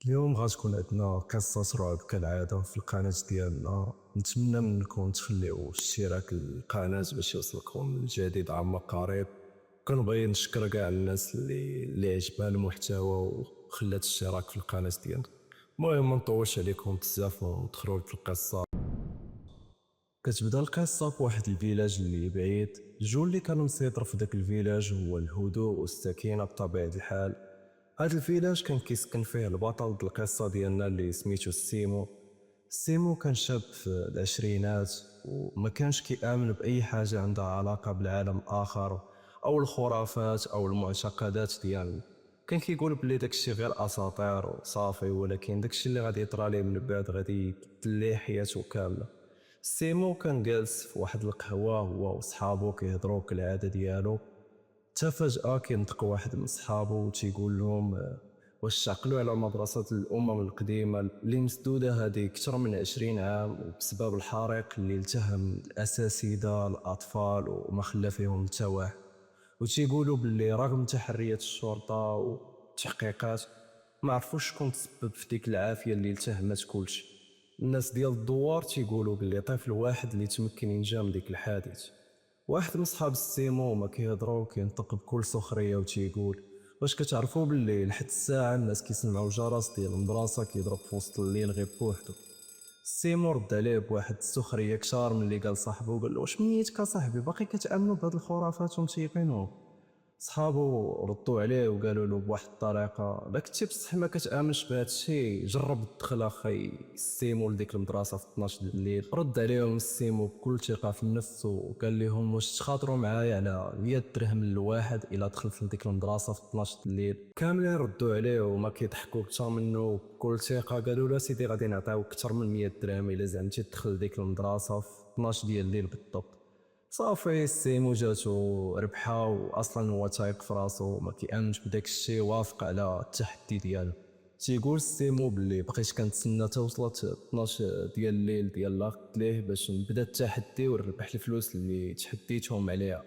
اليوم غتكون عندنا قصة رعب كالعادة في القناة ديالنا. نتمنى منكم تخليو اشتراك القناة باش يوصلكم الجديد عما قريب. كنبغي نشكر كاع الناس اللي عجبها المحتوى وخلات اشتراك في القناة ديالنا. المهم ما نطولش عليكم بزاف وندخلوا في القصة. كتبدا القصة في واحد الفيلاج اللي بعيد. الجو اللي كان مسيطر في داك الفيلاج هو الهدوء والسكينة بطبيعة الحال. هاد الفيلاج كان كيسكن فيه البطل د القصة ديالنا اللي سميتو سيمو. سيمو كان شاب في العشرينات وما كانش كيآمن بأي حاجة عندها علاقة بالعالم الآخر أو الخرافات أو المعتقدات ديالنا. كان كيقول بلي داكشي غير أساطير وصافي، ولكن داكشي اللي غادي يطرى ليه من بعد غادي يبدل ليه حياته كاملة. سيمو كان جالس في واحد القهوة هو وصحابو كيهضروا كالعادة ديالو. حتى فجأة كينطق واحد من صحابو وتيقول لهم واش تعقلوا على مدرسة الأمم القديمة اللي مسدودة هذه أكثر من 20 عام وبسبب الحريق اللي التهم الأساتذة الأطفال وما خلى فيهم حتى واحد. وتيقولوا باللي رغم تحريات الشرطة والتحقيقات ما عرفوش شكون تسبب في ديك العافية اللي التهمت كلشي. الناس ديال الدوار تيقولوا باللي طفل واحد اللي تمكن ينجا من ديك الحادث. واحد من صحاب السيمو ما كيهضروا كينطق بكل سخريه وتيقول واش كتعرفوا باللي لحد الساعه الناس كيسمعوا الجرس ديال المدرسه كيضرب في وسط الليل غير بوحدو. السيمو رد عليه بواحد السخريه كثار من اللي قال صاحبو، قال له واش ميتك اصاحبي باقي كتامنوا بهاد الخرافات ومتيقينهم؟ صحابو ردوا عليه وقالوا له بواحد الطريقه داك انت بصح ما كتامنش بهذا الشيء، جرب تدخل اخي السيمو لديك المدرسه في 12 د الليل. رد عليهم السيمو بكل ثقه في النفس وقال لهم واش تخاطروا معايا على 100 درهم للواحد الا دخلت لديك المدرسه في 12 د الليل؟ كاملين ردوا عليه وما كيضحكوا اكثر منه بكل ثقه. قالوا له سيدي غادي نعطيوك اكثر من 100 درهم الا زعمتي تدخل لديك المدرسه في 12 ديال الليل بالضبط. صافي السيمو جاتو ربحة واصلا هو تايق في راسو ما كيامنش بداك الشيء، وافق على التحدي ديالو. تيقول السيمو باللي بقيت كنتسنى توصلت 12 ديال الليل ديال لاخت ليه باش نبدا التحدي ونربح الفلوس اللي تحديتهم عليها.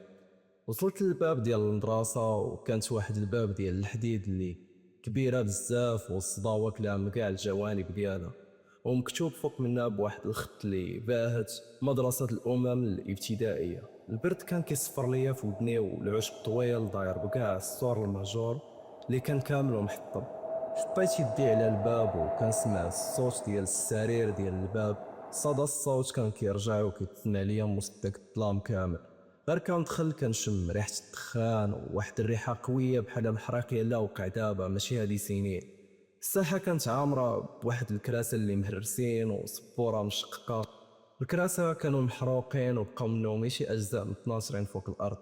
وصلت للباب ديال المدرسة وكانت واحد الباب ديال الحديد اللي كبيرة بزاف والصدا واكلها من كاع الجوانب ديالها، ومكتوب فوق منها بواحد الخط اللي باهت مدرسة الأمم الابتدائية. البرد كان كيصفر ليا في ودني والعشب طويل داير بكاع السور المهجور اللي كان كامل محطم. حطيت يدي على الباب وكنسمع الصوت ديال السرير ديال الباب. صدى الصوت كان كيرجع وكيتسمع ليا وسط داك الظلام كامل. غير كندخل كنشم ريحة الدخان وواحد الريحة قوية بحال محرق يلا وقع دابا ماشي هادي سنين. الساحة كانت عامرة بواحد الكراسة اللي مهرسين وصبورة مشققة. الكراسة كانوا محروقين وبقاو منهم شي أجزاء متناثرين فوق الأرض.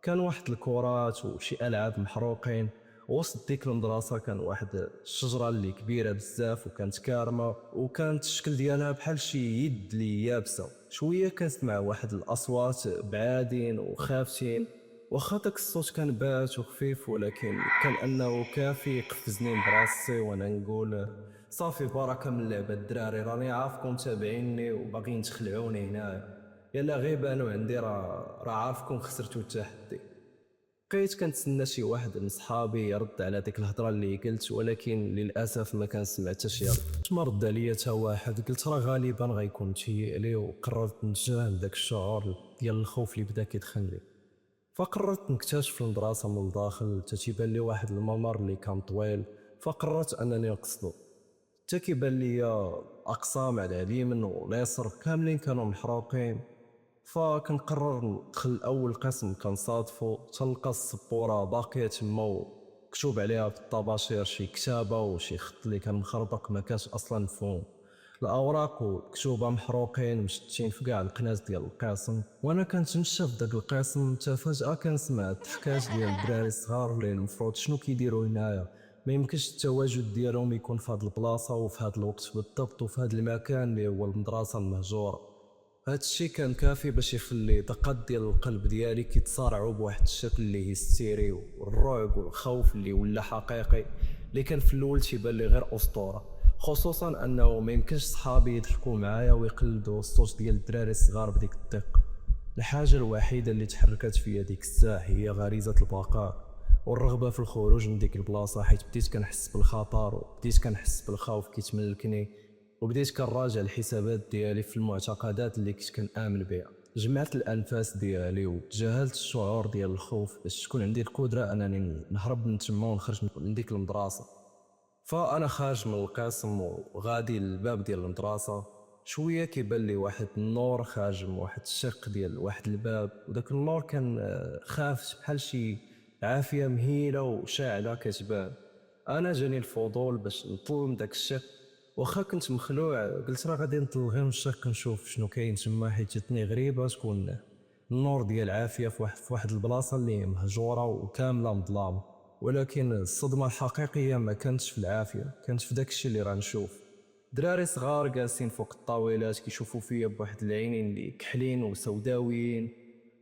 كان واحد الكرات وشي ألعاب محروقين. وسط ديك المدرسة كان واحد الشجرة اللي كبيرة بزاف وكانت كارمة وكانت الشكل ديالها بحال شي يد اللي يابسة. شوية كنسمع واحد الأصوات بعادين وخافتين، واخا داك الصوت كان بات وخفيف ولكن كان انه كافي يقفزني براسي وانا نقول صافي بركه من اللعبه الدراري، راني عارفكم تابعيني وباغيين تخلعوني هنا. يلا غير بانوا عندي راه عارفكم خسرتوا التحدي. بقيت كنتسنى شي واحد من صحابي يرد على ديك الهضره اللي قلت، ولكن للاسف ما كنسمع حتى شي رد. ما رد عليا حتى واحد. قلت راه غالبا غيكون تهيألي وقررت نتجاهل داك الشعور ديال الخوف اللي بدا كيدخلني. فقررت نكتشف المدرسة من الداخل. تتيبان لي واحد الممر اللي كان طويل، فقررت انني نقصدو. حتى كيبان لي اقسام على اليمين واليسر كاملين كانوا محروقين. فكنقرر ندخل اول قسم كنصادفو تلقى السبوره باقيه تما مكتوب عليها بالطباشير شي كتابه وشي خط اللي كان مخربق ما كانش اصلا مفهوم. الاوراق والكتوبه محروقين مشتتين في كاع القناز ديال القسم. وانا كنتمشى في داك القسم حتى فجاه كنسمع الضحكات ديال الدراري الصغار اللي المفروض شنو كيديروا هنايا. ما يمكنش التواجد ديالهم يكون في هاد البلاصه وفي هاد الوقت بالضبط وفي هاد المكان اللي هو المدرسه المهجوره. هاد الشي كان كافي باش يخلي دقات ديال القلب ديالي كيتصارعوا بواحد الشكل اللي هيستيري، والرعب والخوف اللي ولا حقيقي اللي كان في الاول تيبان لي غير اسطوره. خصوصا انه ما يمكنش صحابي يضحكوا معايا ويقلدوا الصوت ديال الدراري الصغار بديك الدقه. الحاجه الوحيده اللي تحركت فيا ديك الساعه هي غريزه البقاء. والرغبه في الخروج من ديك البلاصه، حيت بديت كنحس بالخطر وبديت كنحس بالخوف كيتملكني، وبديت كنراجع الحسابات ديالي في المعتقدات اللي كنت كنآمن بها. جمعت الانفاس ديالي وتجاهلت الشعور ديال الخوف باش تكون عندي القدره انني نهرب من تما ونخرج من ديك المدرسه. فانا خارج من القسم وغادي للباب ديال المدرسه، شويه كيبان لي واحد النور خارج من واحد الشق ديال واحد الباب، وداك النور كان خافت بحال شي عافيه مهيله وشاعله كتبان. انا جاني الفضول باش نطل من داك الشق، واخا كنت مخلوع قلت راه غادي نطل غير من الشق نشوف شنو كاين تما، حيت جاتني غريبه تكون النور ديال عافيه في واحد البلاصه اللي مهجوره وكامله مظلامه. ولكن الصدمه الحقيقيه ما كانتش في العافيه، كانت في داك الشيء اللي رانشوف. دراري صغار جالسين فوق الطاولات كيشوفوا فيا بواحد العينين اللي كحلين وسوداويين،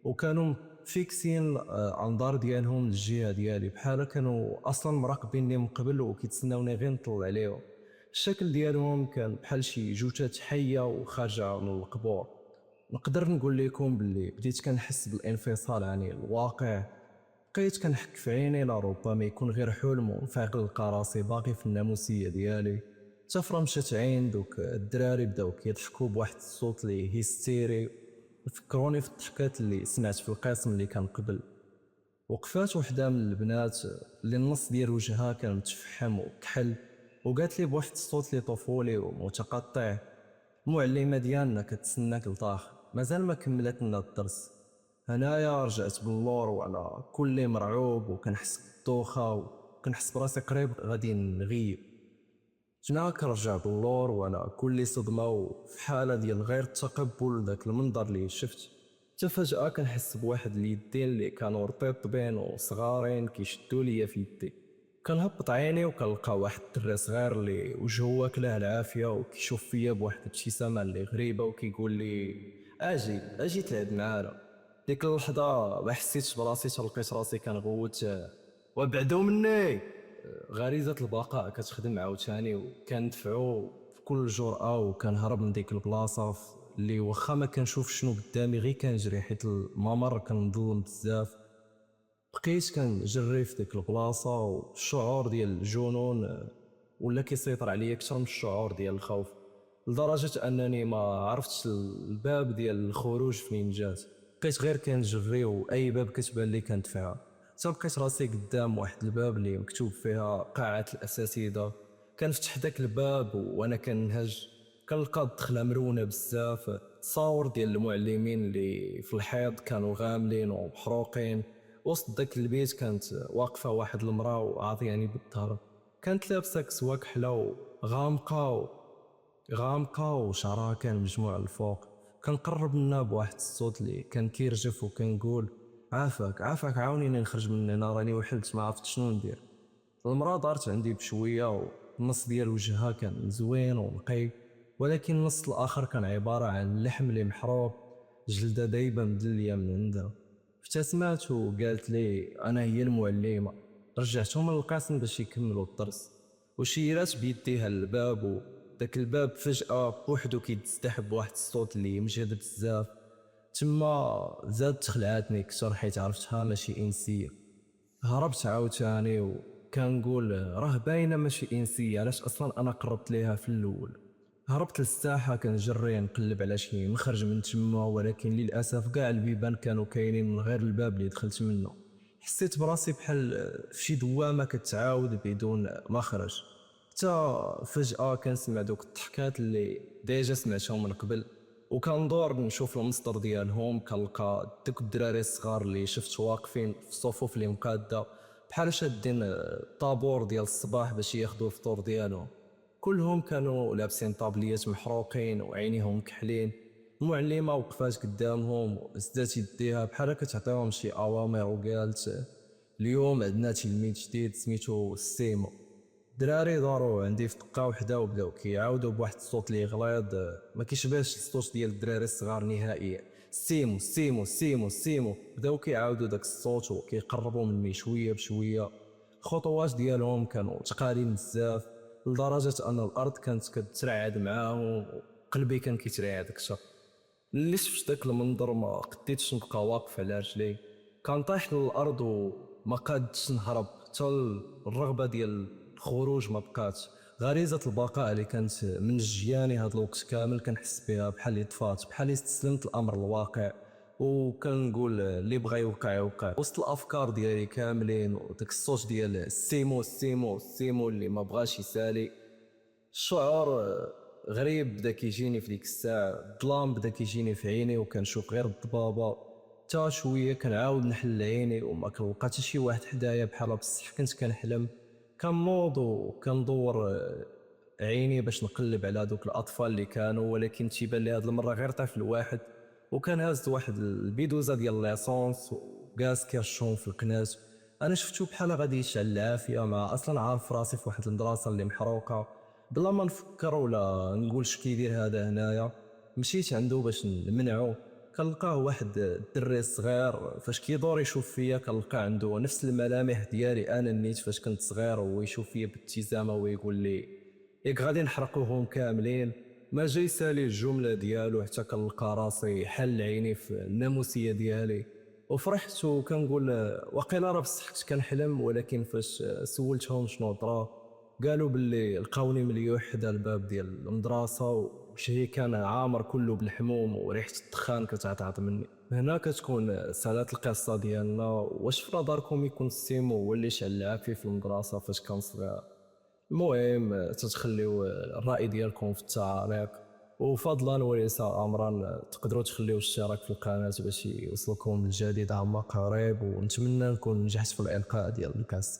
وكانوا فيكسين انظار ديالهم للجهه ديالي، بحال كانوا اصلا مراقبيني من قبل وكيتسناوني غير نطلع عليهم. الشكل ديالهم كان بحال شي جثث حيه وخارجه من القبور. نقدر نقول لكم باللي بديت كنحس بالانفصال عن الواقع، بقيت كنحك في عيني لربما يكون غير حلم، وفايق نلقى راسي باقي في الناموسيه ديالي. تفرا مشات عين دوك الدراري بداو كيضحكوا بواحد الصوت اللي هيستيري، فكروني في الضحكات اللي سمعت في القسم اللي كان قبل. وقفات وحده من البنات اللي النص ديال وجهها كان متفحم وكحل، وقالت لي بواحد الصوت اللي طفولي ومتقطع: المعلمه ديالنا كتسناك لطاخ، مازال ما كملت لنا الدرس. هنايا رجعت باللور وانا كلي مرعوب وكنحس بالدوخه وكنحس براسي قريب غادي نغيب. جنا كنرجع باللور وانا كلي صدمه وفي حاله ديال غير التقبل لذاك المنظر اللي شفت. حتى فجاه كنحس بواحد اليدين اللي كانوا رطيبين وصغارين كيشدوا ليا في يدي. كنهبط عيني وكنلقى واحد الدري صغير اللي وجهه واكله العافيه وكيشوف فيا بواحد الابتسامه اللي غريبه وكيقول لي: اجي تلعب معانا. ديك اللحظه ما حسيتش براسي، تلقيت راسي كنغوت: وابعدوا مني. غريزه البقاء كتخدم عاوتاني، وكندفعو بكل جرأه وكنهرب من ديك البلاصه اللي واخا ما كنشوف شنو قدامي غير كنجري، حيت الممر كان مظلم بزاف. بقيت كنجري في ديك البلاصه والشعور ديال الجنون ولا كيسيطر عليا اكثر من الشعور ديال الخوف، لدرجه انني ما عرفتش الباب ديال الخروج فين جات. بقيت غير كنجري واي باب كتبان لي كندفعها، حتى لقيت راسي قدام واحد الباب اللي مكتوب فيها قاعه الاساتذه. كنفتح داك الباب وانا كنهج، كنلقى الدخله مرونه بزاف، تصاور ديال المعلمين اللي في الحيط كانوا غاملين ومحروقين. وسط داك البيت كانت واقفه واحد المراه وعاطياني بالظهر، كانت لابسه كسوه كحله غامقه وشعرها كان مجموع الفوق. كنقرب منها بواحد الصوت اللي كان كيرجف وكنقول: عافاك عاونيني نخرج من هنا، راني وحلت ما عرفت شنو ندير. المراه دارت عندي بشويه، والنص ديال وجهها كان زوين ونقي، ولكن النص الاخر كان عباره عن اللحم اللي محروق، جلده دايبه مدليه من عندها. ابتسمات وقالت لي انا هي المعلمه. رجعتهم للقسم باش يكملوا الدرس، وشيرات بيديها للباب، وداك الباب فجاه بوحدو كيتفتح بواحد الصوت اللي مجهد بزاف. تما زاد تخلعاتني كثر حيت عرفتها ماشي انسيه. هربت عاوتاني وكنقول راه باينه ماشي انسيه، علاش اصلا انا قربت ليها في الاول. هربت للساحه كنجري نقلب على شي مخرج من تما، ولكن للاسف كاع البيبان كانوا كاينين من غير الباب اللي دخلت منه. حسيت براسي بحال في شي دوامه كتعاود بدون مخرج. حتى فجاه كنسمع دوك الضحكات اللي ديجا سمعتهم من قبل، وكندور نشوف المصدر ديالهم، كنلقى دوك الدراري الصغار اللي شفت واقفين في الصفوف اللي مقاده بحال شادين الطابور ديال الصباح باش ياخذوا الفطور ديالهم. كلهم كانوا لابسين طابليات محروقين وعينيهم كحلين. المعلمه وقفات قدامهم وزدات يديها بحال كتعطيهم شي اوامر، وقالت: اليوم عندنا تلميذ جديد سميتو سيمو. دراري داروا عندي في دقه وحده وبداو كيعاودوا بواحد الصوت اللي غليظ ما كيشبهش الصوت ديال الدراري الصغار نهائيا: سيمو سيمو سيمو سيمو. بداو كيعاودوا داك الصوت وكيقربوا مني شويه بشويه. الخطوات ديالهم كانوا ثقالين بزاف، لدرجه ان الارض كانت كترعد معاهم وقلبي كان كيترعد اكثر. ملي شفت داك المنظر ما قديتش نبقى واقف على رجلي، كنطيح للارض ما قادش نهرب، حتى الرغبه ديال الخروج ما بقاتش. غريزه البقاء اللي كانت من جياني هذا الوقت كامل كنحس بها بحال اللي طفات، بحال اللي استسلمت الامر الواقع. وكنقول اللي بغى يوقع يوقع وسط الافكار ديالي كاملين، وداك الصوت ديال السيمو السيمو السيمو اللي ما بغاش يسالي. الشعور غريب بدا كيجيني في ديك الساعه، الظلام بدا كيجيني في عيني وكنشوف غير الضبابه. تا شويه كنعاود نحل عيني وما كنلقى حتى شي واحد حدايا، بحال بصح كنت كنحلم. كنوض وكندور عيني باش نقلب على دوك الاطفال اللي كانوا، ولكن تيبان لي هاد المره غير طفل واحد، وكان هاز واحد البيدوزه ديال ليسونس وغاز كيرشون في القناز. انا شفتو بحال غادي يشعل العافيه، مع اصلا عارف راسي في واحد المدرسه اللي محروقه. بلا ما نفكر ولا نقول شكي يدير هذا هنايا، مشيت عنده باش نمنعو. كنلقاه واحد الدري صغير، فاش كيدور يشوف فيا كنلقى عنده نفس الملامح ديالي انا نيت فاش كنت صغير، ويشوف فيا بابتسامه ويقول لي ياك غادي نحرقوهم كاملين. ما جاي سالي الجمله ديالو حتى كنلقى راسي حل عيني في الناموسيه ديالي. وفرحت وكنقول وقيلا راه بصح كنت كنحلم. ولكن فاش سولتهم شنو طرا، قالوا باللي لقاوني مليوح حدا الباب ديال المدرسه، وشي كان عامر كله بالحموم وريحه الدخان كتعطعط مني. هنا كتكون سالات القصه ديالنا. واش في نظركم يكون السيمو هو اللي شعل العافيه في المدرسه فاش كان صغير؟ المهم تتخليو الرأي ديالكم في التعاليق، وفضلا وليس امرا تقدروا تخليو اشتراك في القناه باش يوصلكم الجديد عما قريب. ونتمنى نكون نجحت في الالقاء ديال الكاس.